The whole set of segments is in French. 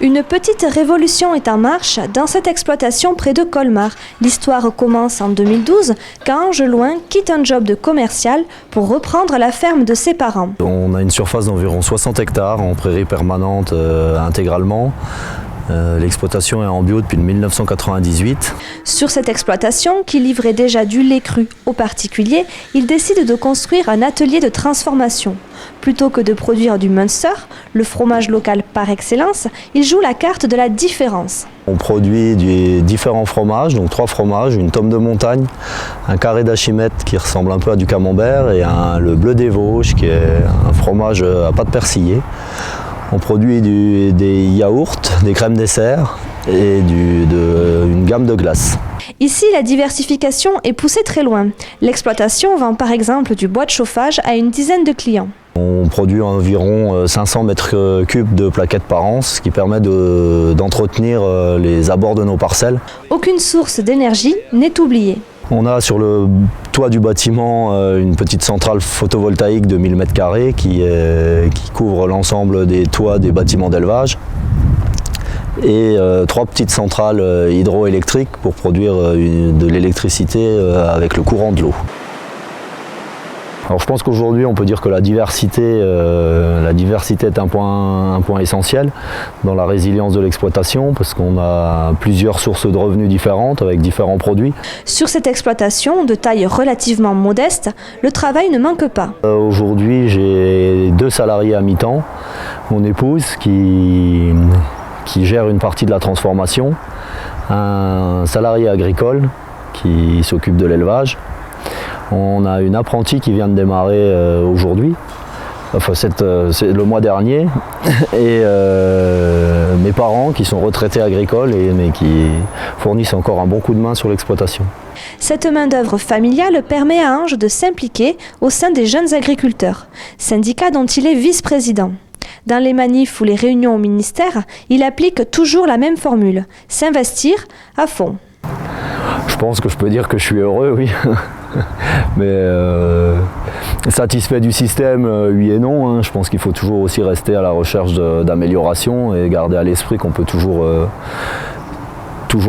Une petite révolution est en marche dans cette exploitation près de Colmar. L'histoire commence en 2012 quand Ange Loin quitte un job de commercial pour reprendre la ferme de ses parents. On a une surface d'environ 60 hectares en prairie permanente intégralement. L'exploitation est en bio depuis 1998. Sur cette exploitation, qui livrait déjà du lait cru aux particuliers, il décide de construire un atelier de transformation. Plutôt que de produire du Munster, le fromage local par excellence, il joue la carte de la différence. On produit différents fromages, donc 3 fromages, une tome de montagne, un carré d'Achimette qui ressemble un peu à du camembert et le bleu des Vosges qui est un fromage à pâte persillée. On produit des yaourts, des crèmes dessert et une gamme de glaces. Ici, la diversification est poussée très loin. L'exploitation vend par exemple du bois de chauffage à une dizaine de clients. On produit environ 500 mètres cubes de plaquettes par an, ce qui permet d'entretenir les abords de nos parcelles. Aucune source d'énergie n'est oubliée. On a sur le toit du bâtiment une petite centrale photovoltaïque de 1000 m² qui couvre l'ensemble des toits des bâtiments d'élevage et 3 petites centrales hydroélectriques pour produire de l'électricité avec le courant de l'eau. Alors je pense qu'aujourd'hui on peut dire que la diversité est un point essentiel dans la résilience de l'exploitation parce qu'on a plusieurs sources de revenus différentes avec différents produits. Sur cette exploitation de taille relativement modeste, le travail ne manque pas. Aujourd'hui j'ai 2 salariés à mi-temps, mon épouse qui gère une partie de la transformation, un salarié agricole qui s'occupe de l'élevage. On a une apprentie qui vient de démarrer aujourd'hui, enfin c'est le mois dernier, et mes parents qui sont retraités agricoles mais qui fournissent encore un bon coup de main sur l'exploitation. Cette main-d'œuvre familiale permet à Ange de s'impliquer au sein des jeunes agriculteurs, syndicat dont il est vice-président. Dans les manifs ou les réunions au ministère, il applique toujours la même formule, s'investir à fond. Je pense que je peux dire que je suis heureux, oui. Mais satisfait du système, oui et non. Hein. Je pense qu'il faut toujours aussi rester à la recherche d'amélioration et garder à l'esprit qu'on peut toujours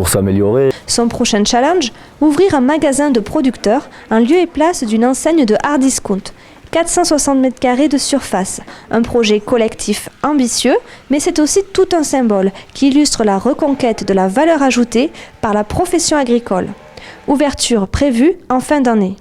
s'améliorer. Son prochain challenge, ouvrir un magasin de producteurs en lieu et place d'une enseigne de hard discount. 460 m² de surface, un projet collectif ambitieux, mais c'est aussi tout un symbole qui illustre la reconquête de la valeur ajoutée par la profession agricole. Ouverture prévue en fin d'année.